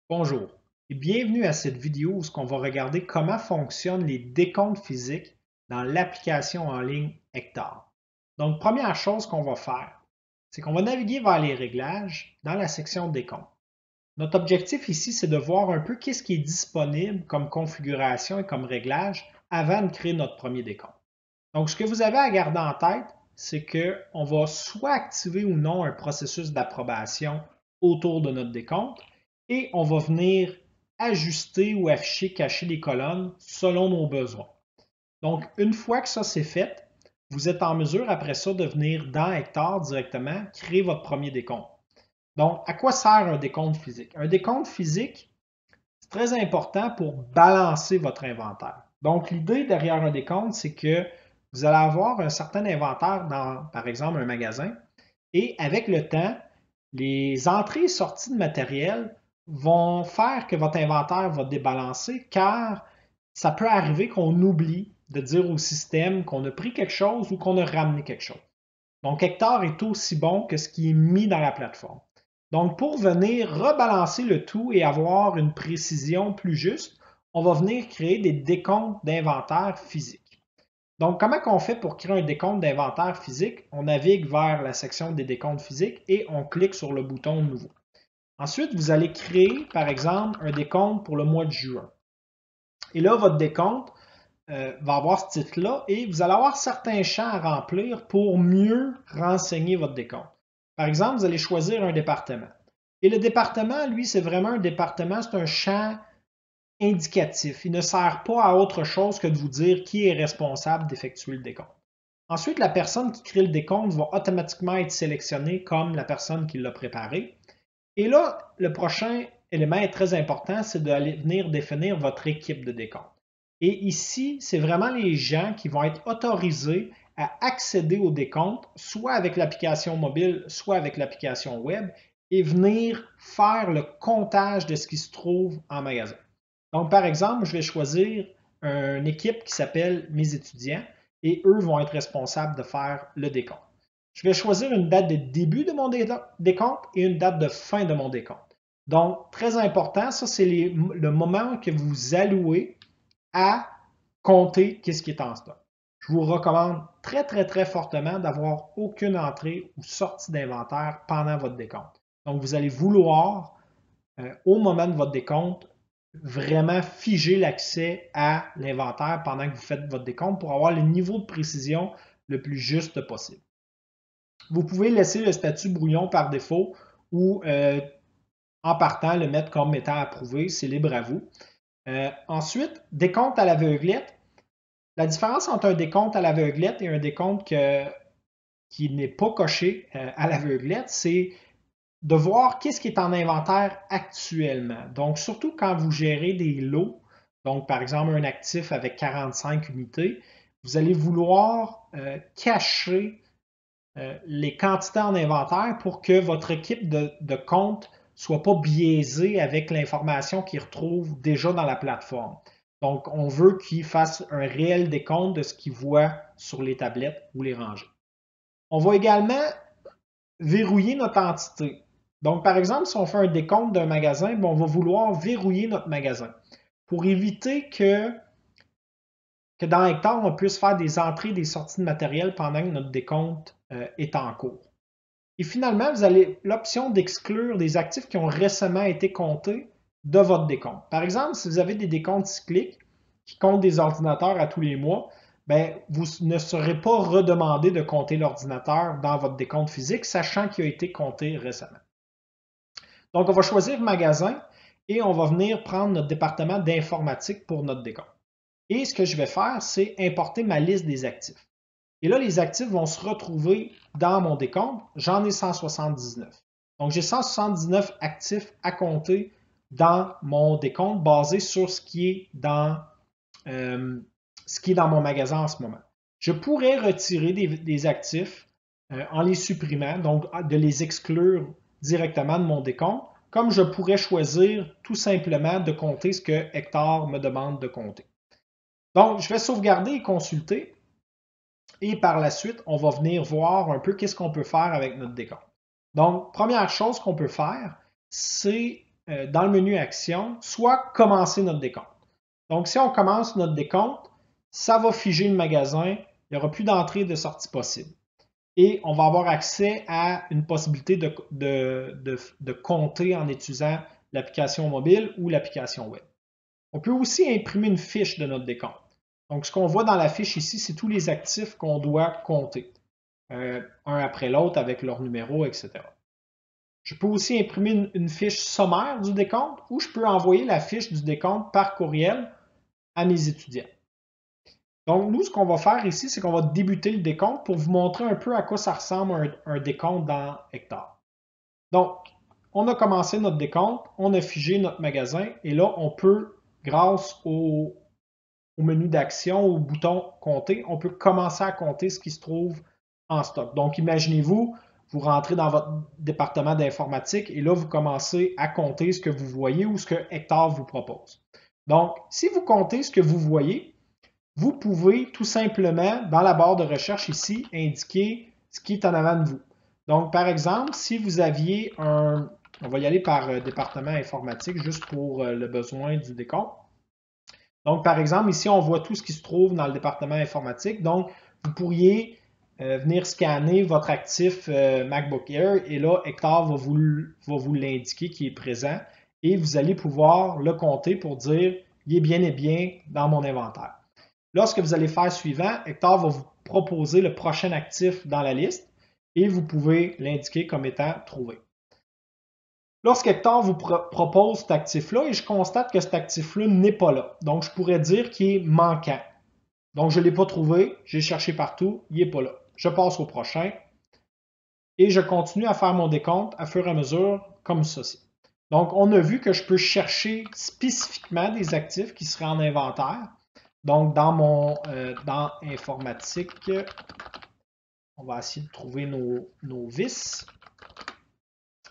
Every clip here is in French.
Bonjour et bienvenue à cette vidéo où on va regarder comment fonctionnent les décomptes physiques dans l'application en ligne Hectare. Donc, première chose qu'on va faire, c'est qu'on va naviguer vers les réglages dans la section décompte. Notre objectif ici, c'est de voir un peu qu'est-ce qui est disponible comme configuration et comme réglage avant de créer notre premier décompte. Donc, ce que vous avez à garder en tête, c'est qu'on va soit activer ou non un processus d'approbation autour de notre décompte et on va venir ajuster ou afficher, cacher les colonnes selon nos besoins. Donc, une fois que ça c'est fait, vous êtes en mesure après ça de venir dans Hectare directement créer votre premier décompte. Donc, à quoi sert un décompte physique? Un décompte physique, c'est très important pour balancer votre inventaire. Donc, l'idée derrière un décompte, c'est que vous allez avoir un certain inventaire dans, par exemple, un magasin, et avec le temps, les entrées et sorties de matériel vont faire que votre inventaire va débalancer, car ça peut arriver qu'on oublie de dire au système qu'on a pris quelque chose ou qu'on a ramené quelque chose. Donc, Hectare est aussi bon que ce qui est mis dans la plateforme. Donc, pour venir rebalancer le tout et avoir une précision plus juste, on va venir créer des décomptes d'inventaire physique. Donc, comment on fait pour créer un décompte d'inventaire physique? On navigue vers la section des décomptes physiques et on clique sur le bouton Nouveau. Ensuite, vous allez créer, par exemple, un décompte pour le mois de juin. Et là, votre décompte va avoir ce titre-là et vous allez avoir certains champs à remplir pour mieux renseigner votre décompte. Par exemple, vous allez choisir un département. Et le département, lui, c'est vraiment un département, c'est un champ indicatif. Il ne sert pas à autre chose que de vous dire qui est responsable d'effectuer le décompte. Ensuite, la personne qui crée le décompte va automatiquement être sélectionnée comme la personne qui l'a préparé. Et là, le prochain élément est très important, c'est d'aller venir définir votre équipe de décompte. Et ici, c'est vraiment les gens qui vont être autorisés à accéder au décompte, soit avec l'application mobile, soit avec l'application web, et venir faire le comptage de ce qui se trouve en magasin. Donc, par exemple, je vais choisir une équipe qui s'appelle mes étudiants et eux vont être responsables de faire le décompte. Je vais choisir une date de début de mon décompte et une date de fin de mon décompte. Donc, très important, ça c'est le moment que vous allouez à compter qu'est-ce qui est en stock. Je vous recommande très, très, très fortement d'avoir aucune entrée ou sortie d'inventaire pendant votre décompte. Donc, vous allez vouloir, au moment de votre décompte, vraiment figer l'accès à l'inventaire pendant que vous faites votre décompte pour avoir le niveau de précision le plus juste possible. Vous pouvez laisser le statut brouillon par défaut ou en partant le mettre comme étant approuvé, c'est libre à vous. Ensuite, décompte à l'aveuglette. La différence entre un décompte à l'aveuglette et un décompte qui n'est pas coché à l'aveuglette, c'est de voir qu'est-ce qui est en inventaire actuellement. Donc, surtout quand vous gérez des lots, donc par exemple un actif avec 45 unités, vous allez vouloir cacher les quantités en inventaire pour que votre équipe de compte ne soit pas biaisée avec l'information qu'ils retrouvent déjà dans la plateforme. Donc, on veut qu'ils fassent un réel décompte de ce qu'ils voient sur les tablettes ou les rangées. On va également verrouiller notre entité. Donc, par exemple, si on fait un décompte d'un magasin, on va vouloir verrouiller notre magasin pour éviter que dans Hectare, on puisse faire des entrées et des sorties de matériel pendant que notre décompte est en cours. Et finalement, vous avez l'option d'exclure des actifs qui ont récemment été comptés de votre décompte. Par exemple, si vous avez des décomptes cycliques qui comptent des ordinateurs à tous les mois, ben, vous ne serez pas redemandé de compter l'ordinateur dans votre décompte physique, sachant qu'il a été compté récemment. Donc, on va choisir magasin et on va venir prendre notre département d'informatique pour notre décompte. Et ce que je vais faire, c'est importer ma liste des actifs. Et là, les actifs vont se retrouver dans mon décompte. J'en ai 179. Donc, j'ai 179 actifs à compter dans mon décompte basé sur ce qui est dans mon magasin en ce moment. Je pourrais retirer des actifs en les supprimant, donc de les exclure directement de mon décompte, comme je pourrais choisir tout simplement de compter ce que Hectare me demande de compter. Donc, je vais sauvegarder et consulter. Et par la suite, on va venir voir un peu qu'est-ce qu'on peut faire avec notre décompte. Donc, première chose qu'on peut faire, c'est dans le menu Action, soit commencer notre décompte. Donc, si on commence notre décompte, ça va figer le magasin, il n'y aura plus d'entrée et de sortie possible. Et on va avoir accès à une possibilité de compter en utilisant l'application mobile ou l'application web. On peut aussi imprimer une fiche de notre décompte. Donc, ce qu'on voit dans la fiche ici, c'est tous les actifs qu'on doit compter, un après l'autre avec leur numéro, etc. Je peux aussi imprimer une fiche sommaire du décompte ou je peux envoyer la fiche du décompte par courriel à mes étudiants. Donc, nous, ce qu'on va faire ici, c'est qu'on va débuter le décompte pour vous montrer un peu à quoi ça ressemble un décompte dans Hectare. Donc, on a commencé notre décompte, on a figé notre magasin et là, on peut, grâce au menu d'action, au bouton compter, on peut commencer à compter ce qui se trouve en stock. Donc, imaginez-vous, vous rentrez dans votre département d'informatique et là, vous commencez à compter ce que vous voyez ou ce que Hectare vous propose. Donc, si vous comptez ce que vous voyez, vous pouvez tout simplement, dans la barre de recherche ici, indiquer ce qui est en avant de vous. Donc, par exemple, si vous aviez on va y aller par département informatique juste pour le besoin du décompte. Donc, par exemple, ici, on voit tout ce qui se trouve dans le département informatique. Donc, vous pourriez venir scanner votre actif MacBook Air et là, Hectare va vous l'indiquer qui est présent et vous allez pouvoir le compter pour dire il est bien et bien dans mon inventaire. Lorsque vous allez faire suivant, Hectare va vous proposer le prochain actif dans la liste et vous pouvez l'indiquer comme étant trouvé. Lorsqu'Hectare vous propose cet actif-là et je constate que cet actif-là n'est pas là, donc je pourrais dire qu'il est manquant. Donc je ne l'ai pas trouvé, j'ai cherché partout, il n'est pas là. Je passe au prochain et je continue à faire mon décompte à fur et à mesure comme ceci. Donc on a vu que je peux chercher spécifiquement des actifs qui seraient en inventaire. Donc, dans informatique, on va essayer de trouver nos vis.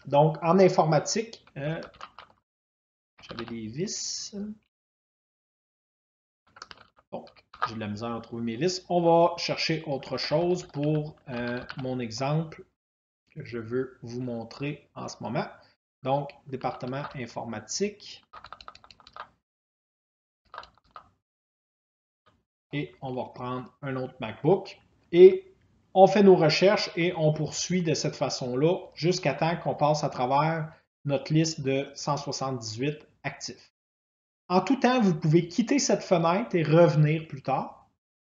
Donc, en informatique, j'avais des vis. Donc, j'ai de la misère à trouver mes vis. On va chercher autre chose pour mon exemple que je veux vous montrer en ce moment. Donc, département informatique. Et on va reprendre un autre MacBook. Et on fait nos recherches et on poursuit de cette façon-là jusqu'à temps qu'on passe à travers notre liste de 178 actifs. En tout temps, vous pouvez quitter cette fenêtre et revenir plus tard.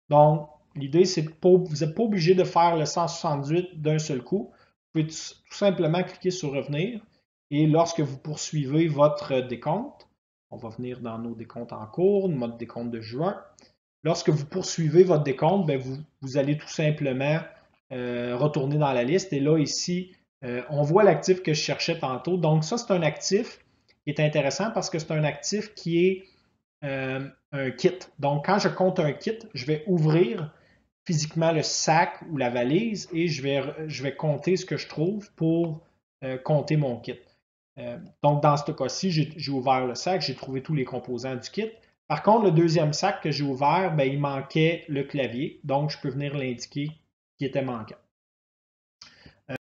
Donc, l'idée, c'est que vous n'êtes pas obligé de faire le 178 d'un seul coup. Vous pouvez tout simplement cliquer sur revenir et lorsque vous poursuivez votre décompte, on va venir dans nos décomptes en cours, mode décompte de juin. Lorsque vous poursuivez votre décompte, bien, vous allez tout simplement retourner dans la liste. Et là, ici, on voit l'actif que je cherchais tantôt. Donc, ça, c'est un actif qui est intéressant parce que c'est un actif qui est un kit. Donc, quand je compte un kit, je vais ouvrir physiquement le sac ou la valise et je vais compter ce que je trouve pour compter mon kit. Donc, dans ce cas-ci, j'ai ouvert le sac, j'ai trouvé tous les composants du kit. Par contre, le deuxième sac que j'ai ouvert, ben, il manquait le clavier, donc je peux venir l'indiquer qui était manquant.